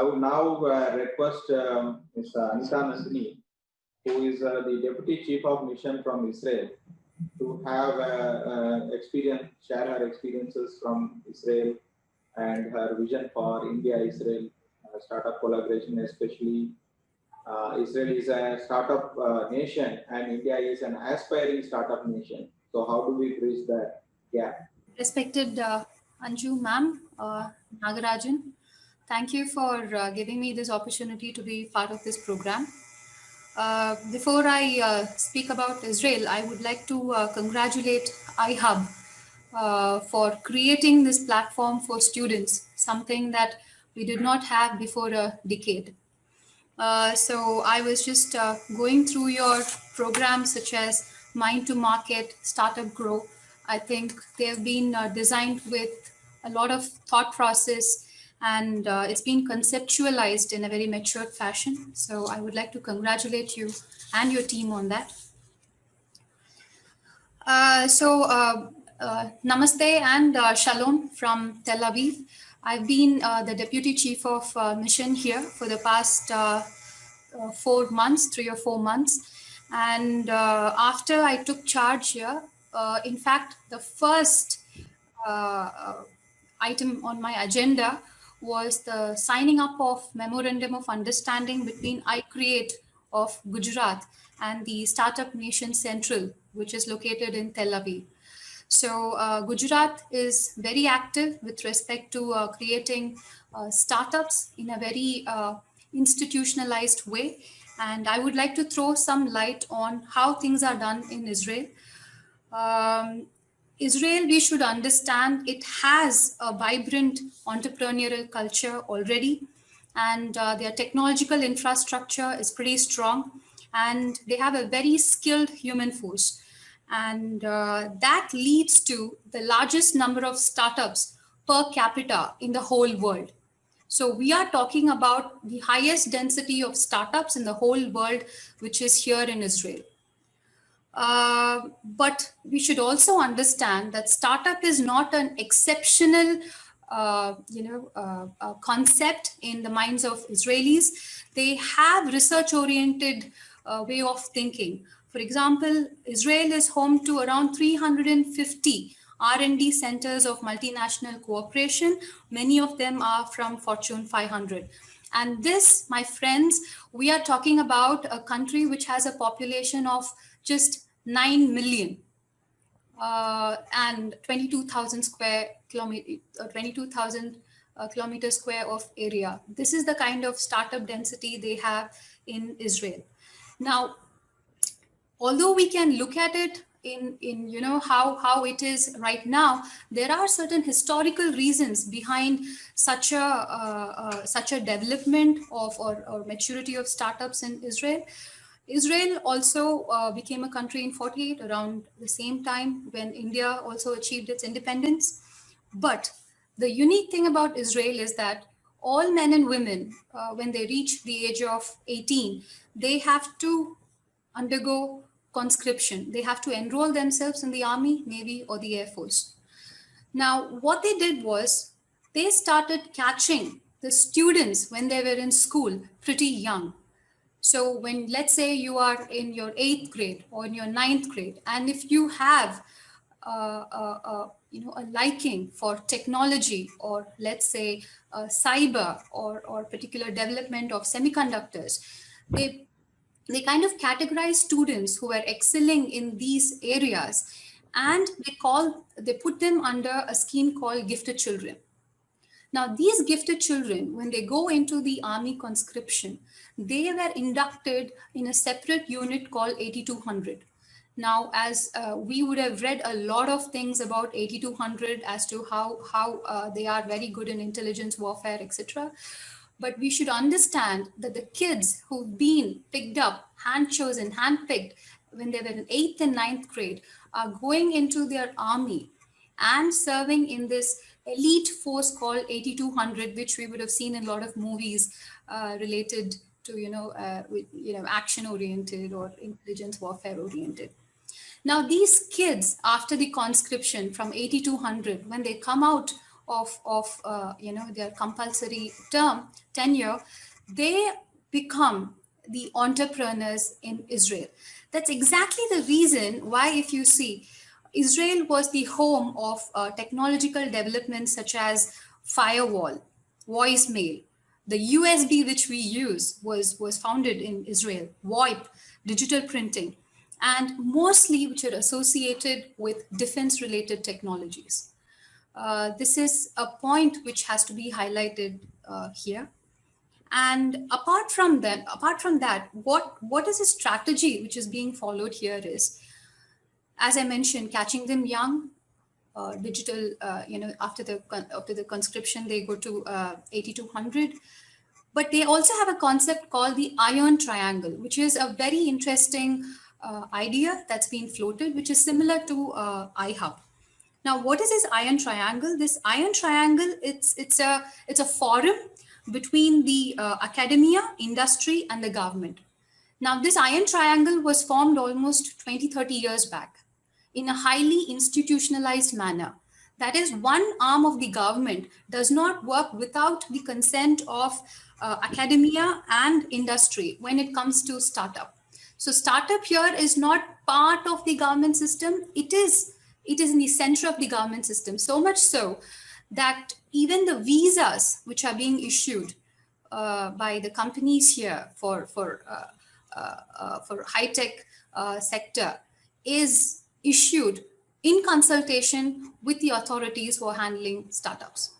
I would now request Ms. Anita Nandini, who is the Deputy Chief of Mission from Israel, to have share her experiences from Israel and her vision for India-Israel startup collaboration, especially. Israel is a startup nation and India is an aspiring startup nation. So how do we bridge that gap? Respected Anju ma'am, Nagarajan, thank you for giving me this opportunity to be part of this program. Before I speak about Israel, I would like to congratulate iHub for creating this platform for students, something that we did not have before a decade. So I was just going through your programs such as Mind to Market, Startup Grow. I think they have been designed with a lot of thought process, and it's been conceptualized in a very matured fashion. So I would like to congratulate you and your team on that. Namaste and Shalom from Tel Aviv. I've been the Deputy Chief of Mission here for the past 4 months, 3 or 4 months. And after I took charge here, in fact, the first item on my agenda was the signing up of Memorandum of Understanding between iCreate of Gujarat and the Startup Nation Central, which is located in Tel Aviv. So Gujarat is very active with respect to creating startups in a very institutionalized way. And I would like to throw some light on how things are done in Israel. Israel, we should understand, it has a vibrant entrepreneurial culture already, and their technological infrastructure is pretty strong, and they have a very skilled human force. And that leads to the largest number of startups per capita in the whole world. So we are talking about the highest density of startups in the whole world, which is here in Israel. But we should also understand that startup is not an exceptional concept in the minds of Israelis. They have research-oriented way of thinking. For example, Israel is home to around 350 R&D centers of multinational cooperation. Many of them are from Fortune 500. And this, my friends, we are talking about a country which has a population of just 9 million and 22,000 square kilometer, 22,000 kilometers square of area. This is the kind of startup density they have in Israel. Now, although we can look at it in how it is right now, there are certain historical reasons behind such a development of or maturity of startups in Israel. Israel also became a country in 48 around the same time when India also achieved its independence. But the unique thing about Israel is that all men and women, when they reach the age of 18, they have to undergo conscription. They have to enroll themselves in the army, navy, or the air force. Now, what they did was they started catching the students when they were in school pretty young. So when, let's say you are in your 8th grade or in your 9th grade, and if you have a liking for technology, or let's say cyber or particular development of semiconductors, they kind of categorize students who are excelling in these areas, and they put them under a scheme called gifted children. Now, these gifted children, when they go into the army conscription, they were inducted in a separate unit called 8200. Now, as we would have read a lot of things about 8200 as to how they are very good in intelligence warfare, etc. But we should understand that the kids who've been picked up, hand-chosen, hand-picked when they were in 8th and 9th grade are going into their army and serving in this elite force called 8200, which we would have seen in a lot of movies related to, action-oriented or intelligence warfare-oriented. Now, these kids, after the conscription from 8200, when they come out of their compulsory term tenure, they become the entrepreneurs in Israel. That's exactly the reason why, if you see, Israel was the home of technological developments such as firewall, voicemail. The USB which we use was founded in Israel, VoIP, digital printing, and mostly which are associated with defense related technologies. This is a point which has to be highlighted here. And apart from that, what is a strategy which is being followed here is, as I mentioned, catching them young, digital, after the conscription, they go to 80 to 100. But they also have a concept called the iron triangle, which is a very interesting idea that's been floated, which is similar to iHub. Now, what is this iron triangle? This iron triangle, it's a forum between the academia, industry, and the government. Now, this iron triangle was formed almost 20, 30 years back in a highly institutionalized manner. That is, one arm of the government does not work without the consent of academia and industry when it comes to startup. So startup here is not part of the government system. It is in the center of the government system, so much so that even the visas which are being issued by the companies here for high-tech sector is issued in consultation with the authorities who are handling startups.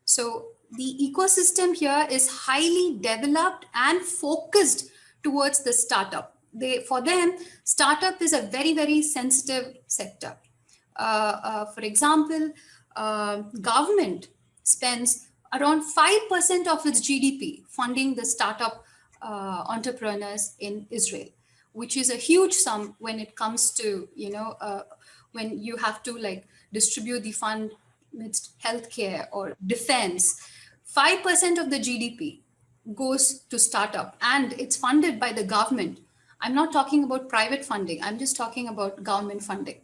So the ecosystem here is highly developed and focused towards the startup. For them, startup is a very, very sensitive sector. For example, government spends around 5% of its GDP funding the startup entrepreneurs in Israel, which is a huge sum when it comes to, when you have to like distribute the fund amidst healthcare or defense. 5% of the GDP goes to startup, and it's funded by the government. I'm not talking about private funding. I'm just talking about government funding.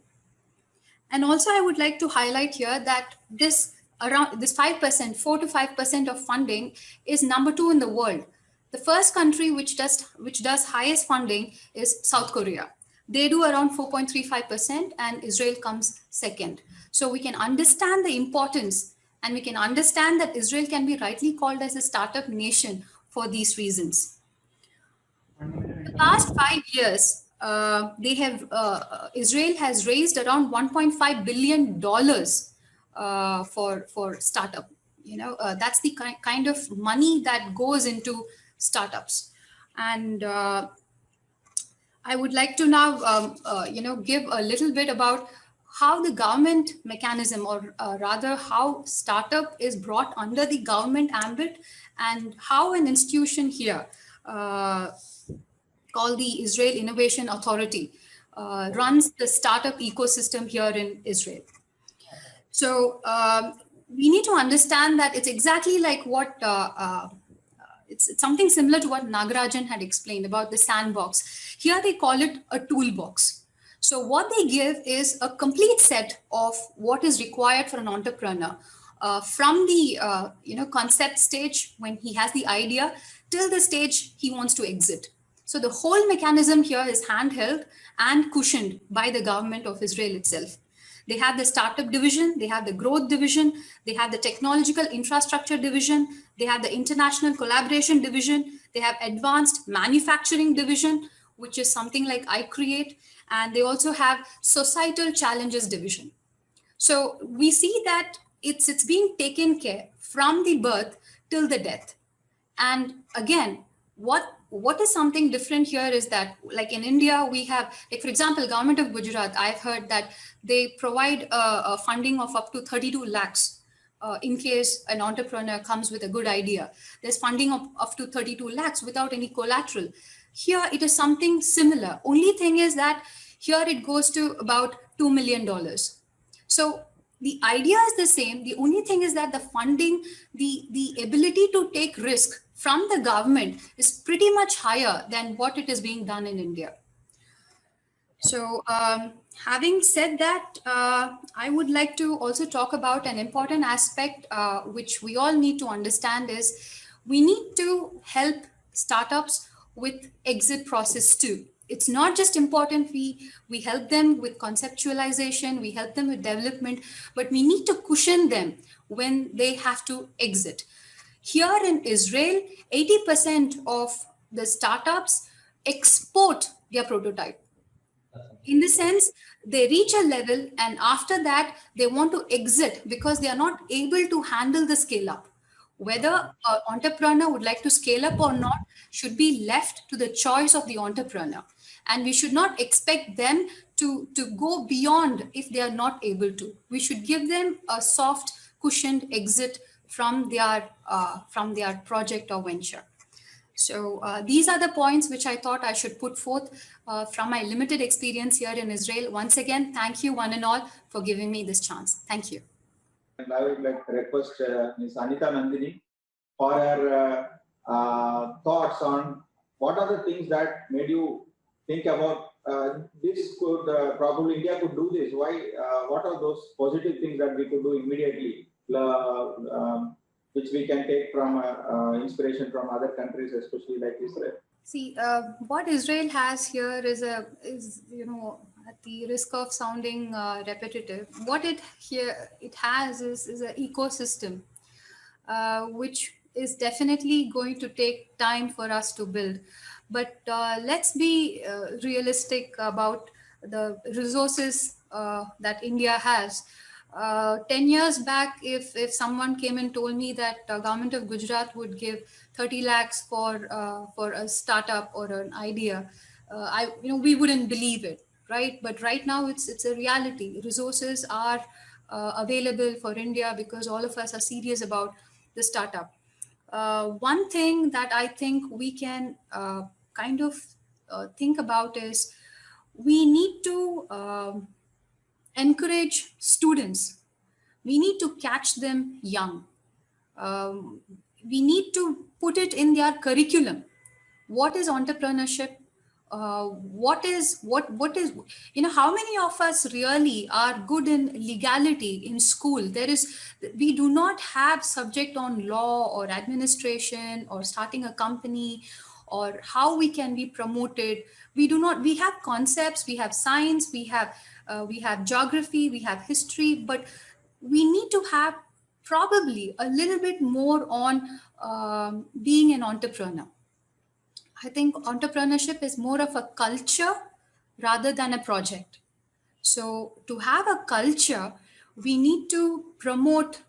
And also I would like to highlight here that this 5%, 4 to 5% of funding is number 2 in the world. The first country which does highest funding is South Korea. They do around 4.35%, and Israel comes second. So we can understand the importance, and we can understand that Israel can be rightly called as a startup nation for these reasons. The past 5 years, Israel has raised around $1.5 billion for startup. That's the kind of money that goes into startups. And I would like to now, give a little bit about how the government mechanism, or rather how startup is brought under the government ambit, and how an institution here called the Israel Innovation Authority runs the startup ecosystem here in Israel. So we need to understand that it's exactly like what it's something similar to what Nagarajan had explained about the sandbox. Here they call it a toolbox. So what they give is a complete set of what is required for an entrepreneur from the concept stage when he has the idea till the stage he wants to exit. So the whole mechanism here is handheld and cushioned by the government of Israel itself. They have the startup division, they have the growth division, they have the technological infrastructure division, they have the international collaboration division, they have advanced manufacturing division, which is something like iCreate, and they also have societal challenges division. So we see that it's being taken care from the birth till the death. And again, what is something different here is that, like in India, we have, like for example, government of Gujarat, I've heard that they provide a funding of up to 32 lakhs in case an entrepreneur comes with a good idea. There's funding of up to 32 lakhs without any collateral. Here it is something similar. Only thing is that here it goes to about $2 million. So the idea is the same. The only thing is that the funding, the ability to take risk from the government is pretty much higher than what it is being done in India. So, having said that, I would like to also talk about an important aspect which we all need to understand is we need to help startups with exit process too. It's not just important we help them with conceptualization, we help them with development, but we need to cushion them when they have to exit. Here in Israel, 80% of the startups export their prototype. In the sense, they reach a level and after that, they want to exit because they are not able to handle the scale up. Whether an entrepreneur would like to scale up or not should be left to the choice of the entrepreneur. And we should not expect them to go beyond if they are not able to. We should give them a soft, cushioned exit from their project or venture. So these are the points which I thought I should put forth from my limited experience here in Israel. Once again, thank you one and all for giving me this chance. Thank you. And I would like to request Ms. Anita Nandini for her thoughts on what are the things that made you think about this could probably India could do this. Why? What are those positive things that we could do immediately, which we can take from inspiration from other countries, especially like Israel? See, what Israel has here is at the risk of sounding repetitive, what it has is an ecosystem, which is definitely going to take time for us to build. But let's be realistic about the resources that India has. 10 years back, if someone came and told me that government of Gujarat would give 30 lakhs for a startup or an idea, we wouldn't believe it, right? But right now it's a reality. Resources are available for India because all of us are serious about the startup. One thing that I think we can kind of think about is we need to encourage students. We need to catch them young. We need to put it in their curriculum. What is entrepreneurship? What is how many of us really are good in legality in school? We do not have subject on law or administration or starting a company or how we can be promoted. We have concepts, we have science, we have geography, we have history, but we need to have probably a little bit more on being an entrepreneur. I think entrepreneurship is more of a culture rather than a project. So to have a culture, we need to promote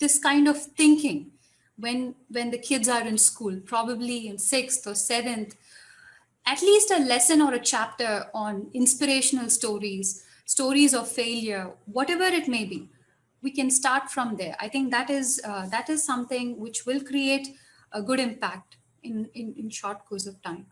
this kind of thinking when the kids are in school, probably in 6th or 7th, at least a lesson or a chapter on inspirational stories of failure, whatever it may be. We can start from there. I think that is something which will create a good impact in short course of time.